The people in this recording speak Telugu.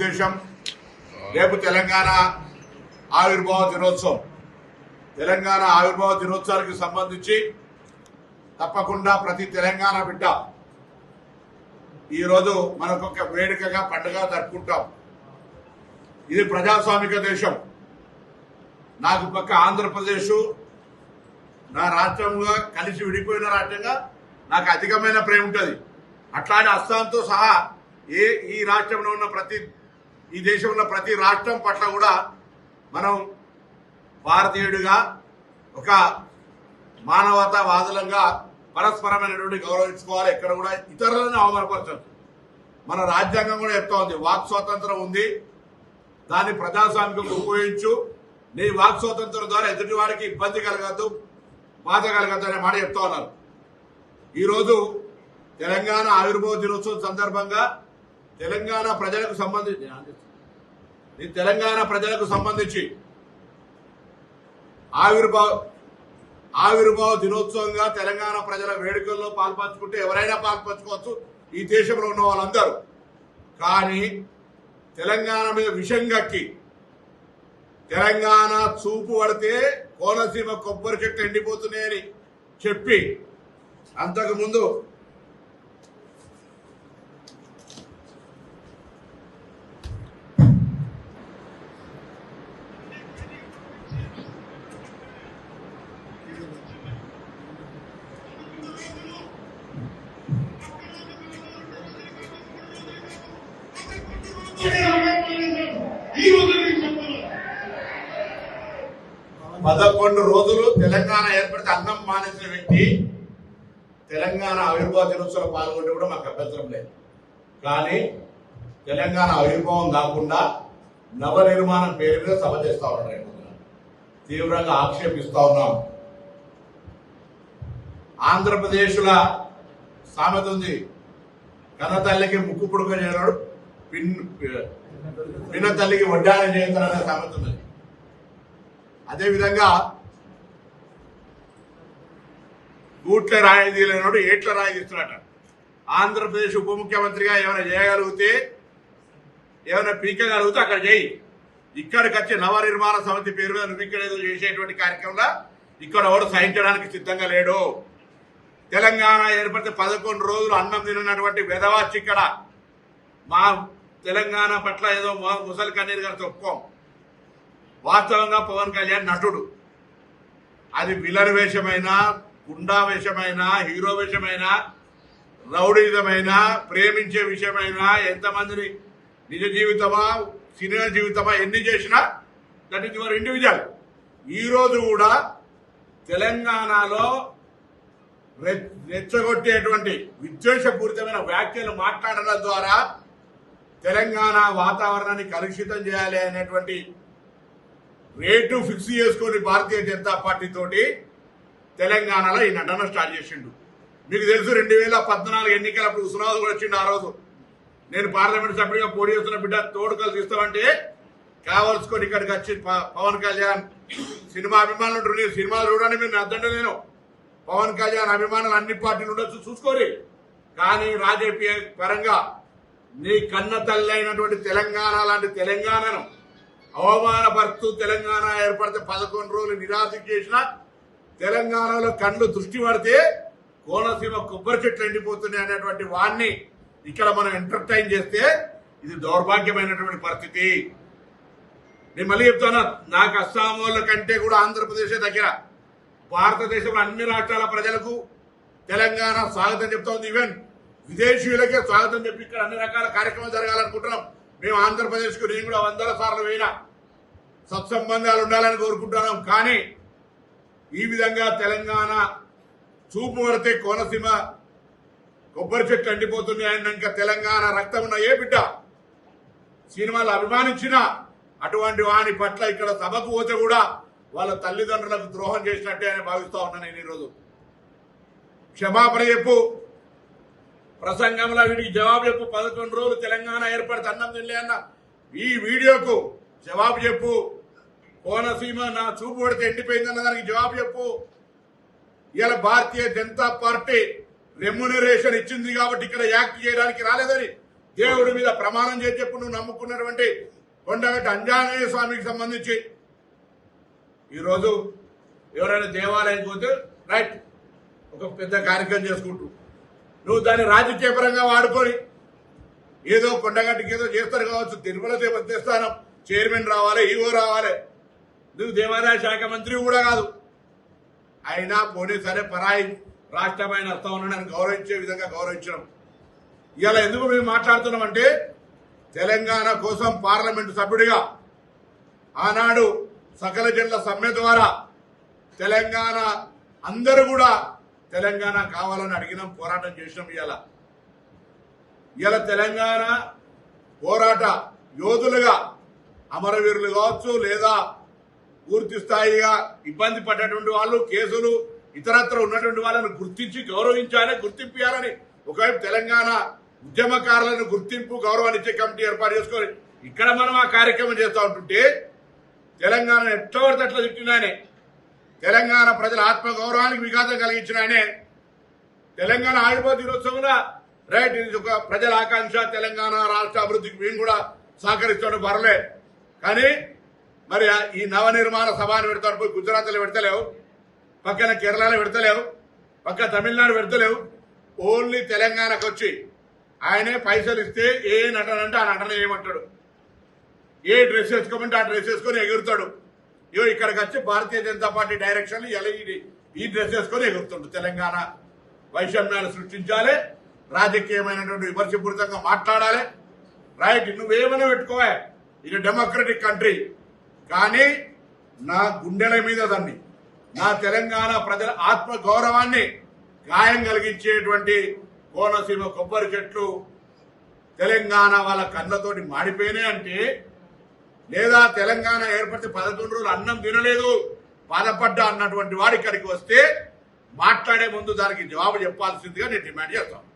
ఉద్దేశం రేపు తెలంగాణ ఆవిర్భావ దినోత్సవం. తెలంగాణ ఆవిర్భావ దినోత్సవానికి సంబంధించి తప్పకుండా ప్రతి తెలంగాణ బిడ్డ ఈరోజు మనకొక వేడుకగా పండుగ జరుపుకుంటాం. ఇది ప్రజాస్వామిక దేశం. నాకు పక్క ఆంధ్రప్రదేశ్ నా రాష్ట్రంగా కలిసి విడిపోయిన రాష్ట్రంగా నాకు అధికమైన ప్రేమ ఉంటుంది. అట్లానే అస్సాంతో సహా ఈ రాష్ట్రంలో ఉన్న ఈ దేశంలో ఉన్న ప్రతి రాష్ట్రం పట్ల కూడా మనం భారతీయుడిగా ఒక మానవతావాదులంగా పరస్పరమైనటువంటి గౌరవించుకోవాలి. ఎక్కడ కూడా ఇతరులను అవమానపరచదు. మన రాజ్యాంగం కూడా చెప్తా ఉంది, వాక్ స్వాతంత్రం ఉంది, దాన్ని ప్రజాస్వామికంగా ఉపయోగించు, నీ వాక్ స్వాతంత్రం ద్వారా ఎదుటి వారికి ఇబ్బంది కలగద్దు, బాధ కలగద్దు అనే మాట చెప్తా ఉన్నారు. ఈరోజు తెలంగాణ ఆవిర్భావ దినోత్సవం సందర్భంగా తెలంగాణ ప్రజలకు సంబంధించి ఆవిర్భావ దినోత్సవంగా తెలంగాణ ప్రజల వేడుకల్లో పాల్పంచుకుంటే ఎవరైనా పాల్పంచుకోవచ్చు, ఈ దేశంలో ఉన్న వాళ్ళందరూ. కానీ తెలంగాణ మీద విషం కక్కి తెలంగాణ చూపు పడితే కోనసీమ కొబ్బరి చెట్లు ఎండిపోతున్నాయని చెప్పి అంతకుముందు పదకొండు రోజులు తెలంగాణ ఏర్పడితే అన్నం మానేసిన వ్యక్తి తెలంగాణ ఆవిర్భావ దినోత్సవం పాల్గొంటే కూడా మాకు అభ్యంతరం లేదు. కానీ తెలంగాణ ఆవిర్భావం కాకుండా నవనిర్మాణం పేరు మీద సభ చేస్తా ఉన్నారు. తీవ్రంగా ఆక్షేపిస్తా ఉన్నాం. ఆంధ్రప్రదేశ్ల సామెత ఉంది, కన్న తల్లికి ముక్కు పుడుక చేయనాడు పిన్న తల్లికి వడ్డానం చేస్తారనే సామెత ఉంది. అదేవిధంగా కూట్ల రాయి తీయలేనాడు ఏట్ల రాయి తీస్తున్నాట. ఆంధ్రప్రదేశ్ ఉప ముఖ్యమంత్రిగా ఏమైనా చేయగలిగితే, ఏమైనా పీకగలిగితే అక్కడ చేయి. ఇక్కడికి వచ్చి నవనిర్మాణ సమితి పేరు మీద నువ్వు ఇక్కడ ఏదో చేసేటువంటి కార్యక్రమంలో ఇక్కడ ఎవరు సహించడానికి సిద్ధంగా లేడు. తెలంగాణ ఏర్పడితే 11 రోజులు అన్నం తిన్నటువంటి వెధవాచి ఇక్కడ మా తెలంగాణ పట్ల ఏదో ముసలి కన్నీరు గారు చెప్పుకోం. వాస్తవంగా పవన్ కళ్యాణ్ నటుడు. అది విలన్ వేషమైనా, గుండా వేషమైనా, హీరో వేషమైనా, రౌడీజమైనా, ప్రేమించే విషయమైనా, ఎంతమందిని నిజ జీవితమా సినిమా జీవితమా ఎన్ని చేసినా దట్ ఈస్ యువర్ ఇండివిజువల్. ఈరోజు కూడా తెలంగాణలో రెచ్చగొట్టేటువంటి విద్వేషపూరితమైన వ్యాఖ్యలు మాట్లాడడం ద్వారా తెలంగాణ వాతావరణాన్ని కలుషితం చేయాలి అనేటువంటి రేటు ఫిక్స్ చేసుకుని భారతీయ జనతా పార్టీ తోటి తెలంగాణలో ఈ నటన స్టార్ట్ చేసిండు. మీకు తెలుసు 2014 ఎన్నికలప్పుడు ఉస్మానాబాద్ కూడా వచ్చిండు. ఆ రోజు నేను పార్లమెంట్ సభ్యుడిగా పోటీ చేస్తున్న బిడ్డ తోడుకలు తీస్తామంటే కావలసుకొని ఇక్కడికి వచ్చి పవన్ కళ్యాణ్ సినిమా అభిమానులు ఉంటారు, నేను సినిమాలు చూడండి, మీరు అద్దంటే నేను పవన్ కళ్యాణ్ అభిమానులు అన్ని పార్టీలు ఉండొచ్చు చూసుకోరి, కానీ రాజకీయ పరంగా నీ కన్న తల్లి అయినటువంటి తెలంగాణ లాంటి తెలంగాణను అవమానపరుస్తూ తెలంగాణ ఏర్పడితే 11 రోజులు నిరాశ చేసిన తెలంగాణలో కళ్ళు దృష్టి పడితే కోనసీమ కొబ్బరి చెట్లు ఎండిపోతున్నాయి అనేటువంటి వాడిని ఇక్కడ మనం ఎంటర్టైన్ చేస్తే ఇది దౌర్భాగ్యమైనటువంటి పరిస్థితి. నేను మళ్ళీ చెప్తాను, నాకు అస్సాం వాళ్ళ కంటే కూడా ఆంధ్రప్రదేశ్ దగ్గర. భారతదేశంలో అన్ని రాష్ట్రాల ప్రజలకు తెలంగాణ స్వాగతం చెప్తా ఉంది. ఈవెన్ విదేశీయులకే స్వాగతం చెప్పి ఇక్కడ అన్ని రకాల కార్యక్రమాలు జరగాలనుకుంటున్నాం. మేము ఆంధ్రప్రదేశ్కు నేను కూడా 100 సార్లు పోయినా సత్సంబంధాలు ఉండాలని కోరుకుంటున్నాం. కానీ ఈ విధంగా తెలంగాణ చూపు పడితే కోనసీమ కొబ్బరి చెట్లు ఎండిపోతున్నాయని ఇంకా తెలంగాణ రక్తం ఉన్న ఏ బిడ్డ సినిమాలు అభిమానించినా అటువంటి వాని పట్ల ఇక్కడ సభకు పోతే కూడా వాళ్ళ తల్లిదండ్రులకు ద్రోహం చేసినట్టే అని భావిస్తా ఉన్నాను. నేను ఈరోజు క్షమాపణ చెప్పు, ప్రసంగంలో వీడికి జవాబు చెప్పు. 11 రోజులు తెలంగాణ ఏర్పడితే అన్నం తినలే అన్న ఈ వీడియోకు జవాబు చెప్పు. కోనసీమ నా చూపు పడితే ఎండిపోయిందన్న దానికి జవాబు చెప్పు. ఇలా భారతీయ జనతా పార్టీ రెమ్యునరేషన్ ఇచ్చింది కాబట్టి ఇక్కడ యాక్ట్ చేయడానికి రాలేదని దేవుడి మీద ప్రమాణం చేసి చెప్పు నువ్వు నమ్ముకున్నటువంటి కొండగట్టు ఆంజనేయ స్వామికి సంబంధించి ఈరోజు ఎవరైనా దేవాలయానికి పోతే రైట్ ఒక పెద్ద కార్యక్రమం చేసుకుంటూ నువ్వు దాన్ని రాజకీయపరంగా వాడుకొని ఏదో కొండగట్టుకి ఏదో చేస్తారు కావచ్చు, తిరుమల దేవస్థానం చైర్మన్ రావాలి, ఈవో రావాలి, నువ్వు దేవాదాయ శాఖ మంత్రి కూడా కాదు. అయినా పోనీ సరే పరాయి రాష్ట్రమైన వస్తా ఉన్నాడని గౌరవించే విధంగా గౌరవించడం. ఇవాళ ఎందుకు మేము మాట్లాడుతున్నామంటే తెలంగాణ కోసం పార్లమెంటు సభ్యుడిగా ఆనాడు సకల జనుల సమ్మె ద్వారా తెలంగాణ అందరూ కూడా తెలంగాణ కావాలని అడిగినాం, పోరాటం చేసినాం. ఇవాళ తెలంగాణ పోరాట యోధులుగా అమరవీరులు కావచ్చు, లేదా పూర్తి స్థాయిగా ఇబ్బంది పడ్డటువంటి వాళ్ళు, కేసులు ఇతరత్ర ఉన్నటువంటి వాళ్ళని గుర్తించి గౌరవించాలి, గుర్తింపు ఇవ్వాలని ఒకవైపు తెలంగాణ ఉద్యమకారులను గుర్తింపు గౌరవాన్ని ఇచ్చే కమిటీ ఏర్పాటు చేసుకొని ఇక్కడ మనం ఆ కార్యక్రమం చేస్తూ ఉంటుంటే తెలంగాణ ఎట్లా పడితే అట్లా తిట్టినాయనే, తెలంగాణ ప్రజల ఆత్మ గౌరవానికి విఘాతం కలిగించిన ఆయనే తెలంగాణ ఆవిర్భావ దినోత్సవంలో రైట్ ఇది ఒక ప్రజల ఆకాంక్ష, తెలంగాణ రాష్ట్ర అభివృద్ధికి మేము కూడా సహకరిస్తాడు పర్లే. కానీ మరి ఈ నవనిర్మాణ సభను పెడతాడు, పోయి గుజరాత్లో పెడతలేవు, పక్కన కేరళలో పెడతలేవు, పక్క తమిళనాడు పెడతలేవు, ఓన్లీ తెలంగాణకు వచ్చి ఆయనే పైసలు ఇస్తే ఏ నటనంటే ఆ నటన ఏమంటాడు, ఏ డ్రెస్ వేసుకోమంటే ఆ డ్రెస్ వేసుకొని ఎగురుతాడు. ఇగో ఇక్కడికి వచ్చి భారతీయ జనతా పార్టీ డైరెక్షన్ ఈ డ్రెస్ వేసుకొని ఎగురుతుండు. తెలంగాణ వైషమ్యాన్ని సృష్టించాలి, రాజకీయమైనటువంటి విమర్శపూరితంగా మాట్లాడాలి. రైట్ నువ్వేమైనా పెట్టుకోవా, ఇది డెమోక్రటిక్ కంట్రీ. కానీ నా గుండెల మీద దాన్ని, నా తెలంగాణ ప్రజల ఆత్మ గౌరవాన్ని గాయం కలిగించేటువంటి కోనసీమ కొబ్బరి చెట్లు తెలంగాణ వాళ్ళ కళ్ళతోటి మాడిపోయినాయి అంటే, లేదా తెలంగాణ ఏర్పడితే 11 రోజులు అన్నం తినలేదు బాధపడ్డా అన్నటువంటి వాడు ఇక్కడికి వస్తే మాట్లాడే ముందు దానికి జవాబు చెప్పాల్సిందిగా నేను డిమాండ్ చేస్తాను.